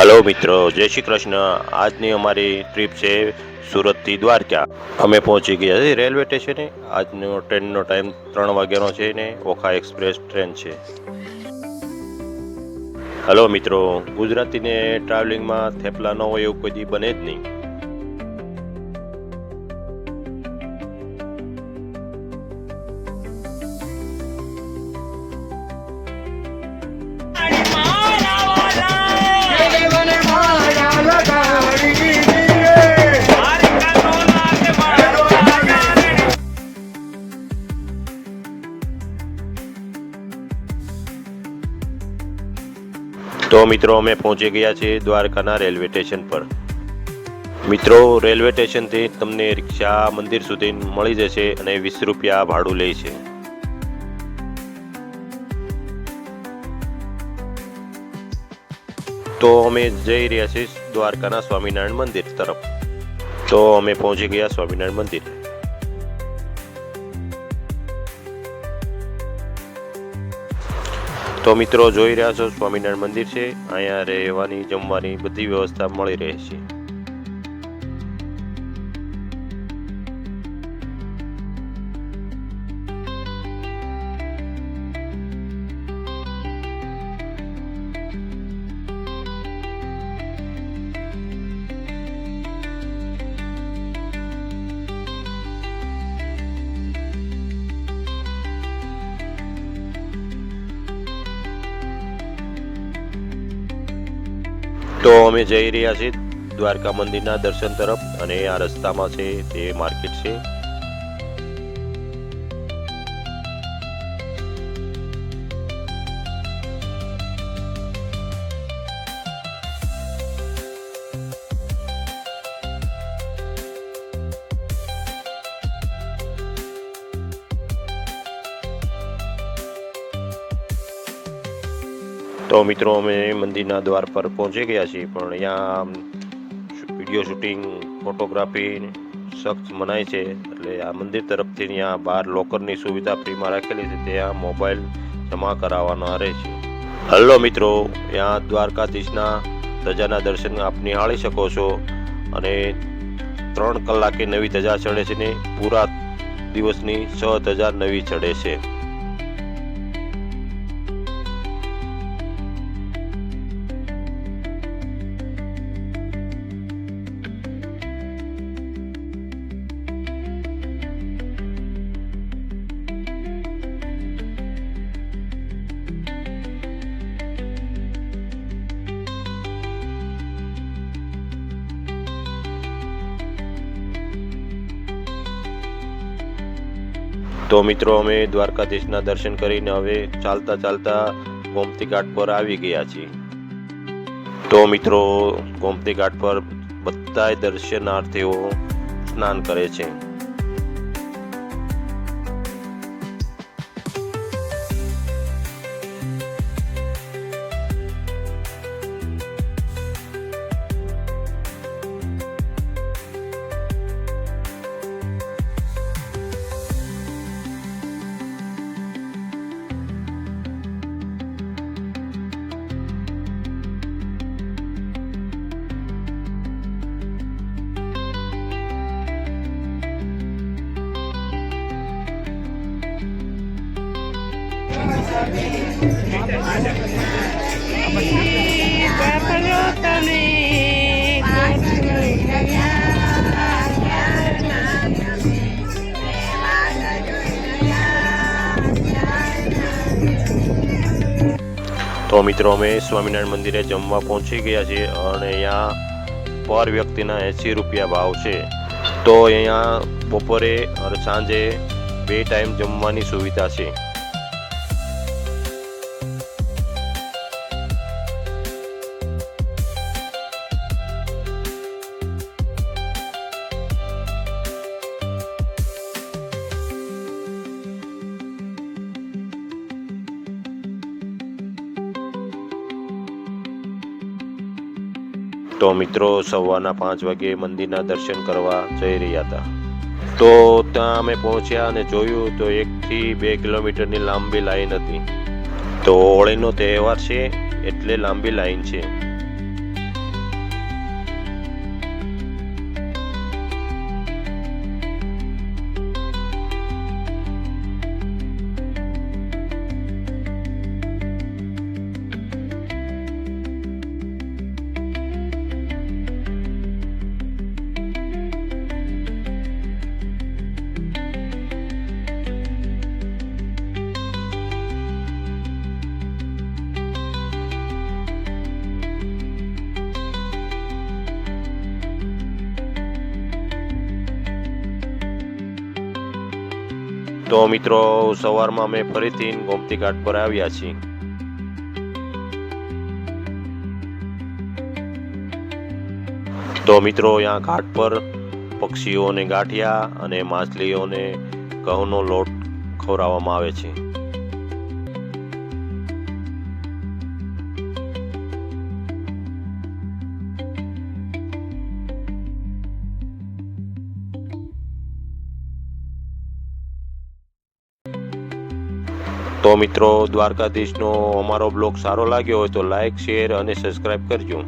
Hello मित्रों, जय श्री कृष्ण। આજની અમારી ટ્રીપ છે સુરતથી દ્વારકા। અમે પહોંચી ગયા છે રેલવે સ્ટેશને। આજનો ટ્રેનનો ટાઈમ 3 વાગ્યાનો છે ને ઓખા એક્સપ્રેસ ટ્રેન છે। હેલો મિત્રો, ગુજરાતીને ટ્રાવેલિંગમાં થેપલા ન હોય એવું કોઈ દી બને જ નહીં। તો મિત્રો અમે પહોંચી ગયા છીએ દ્વારકાના રેલવે સ્ટેશન પર। મિત્રો રેલવે સ્ટેશનથી તમને રિક્ષા મંદિર સુધી મળી જશે અને 20 રૂપિયા ભાડું લે છે। તો અમે જઈ રહ્યા છીએ દ્વારકાના સ્વામિનારાયણ મંદિર તરફ। તો અમે પહોંચી ગયા સ્વામિનારાયણ મંદિર। તો મિત્રો જોઈ રહ્યા છો સ્વામિનારાયણ મંદિર છે। અહીંયા રહેવાની જમવાની બધી વ્યવસ્થા મળી રહે છે। તો અમે જઈ રહ્યા છીએ દ્વારકા મંદિરના દર્શન તરફ અને આ રસ્તામાં છે તે માર્કેટ છે। તો મિત્રો અમે મંદિરના દ્વાર પર પહોંચી ગયા છીએ, પણ અહીંયા વિડીયો શૂટિંગ ફોટોગ્રાફી સખ્ત મનાય છે। એટલે આ મંદિર તરફથી અહીંયા બહાર લોકરની સુવિધા ફ્રીમાં રાખેલી છે, ત્યાં મોબાઈલ જમા કરાવવાના રહે છે। હલો મિત્રો, ત્યાં દ્વારકાધીશના ધજાના દર્શન આપ નિહાળી શકો છો અને 3 કલાકે નવી ધજા ચડે છે ને પૂરા દિવસની 6 ધજા નવી ચડે છે। તો મિત્રો અમે દ્વારકાધીશના દર્શન કરીને હવે ચાલતા ચાલતા ગોમતી ઘાટ પર આવી ગયા છીએ। તો મિત્રો ગોમતી ઘાટ પર બધા દર્શનાર્થીઓ સ્નાન કરે છે। તો મિત્રો અમે સ્વામિનારાયણ મંદિરે જમવા પહોંચી ગયા છીએ અને અહીંયા પર વ્યક્તિના 80 રૂપિયા ભાવ છે। તો અહીંયા બપોરે અને સાંજે 2 ટાઈમ જમવાની સુવિધા છે। તો મિત્રો સવારના 5 વાગે મંદિરના દર્શન કરવા જઈ રહ્યા હતા। તો ત્યાં અમે પહોંચ્યા અને જોયું તો 1 થી 2 કિલોમીટરની લાંબી લાઈન હતી। તો હોળીનો તહેવાર છે એટલે લાંબી લાઈન છે। તો મિત્રો સવારમાં અમે ફરીથી ગોમતી ઘાટ પર આવ્યા છીએ. તો મિત્રો અહીંયા ઘાટ પર પક્ષીઓને ગાંઠિયા અને માછલીઓને ઘઉંનો લોટ ખવડાવવામાં આવે છે. તો મિત્રો દ્વારકાધીશનો અમારો બ્લોગ સારો લાગ્યો હોય તો લાઈક, શેર અને સબસ્ક્રાઈબ કરજો.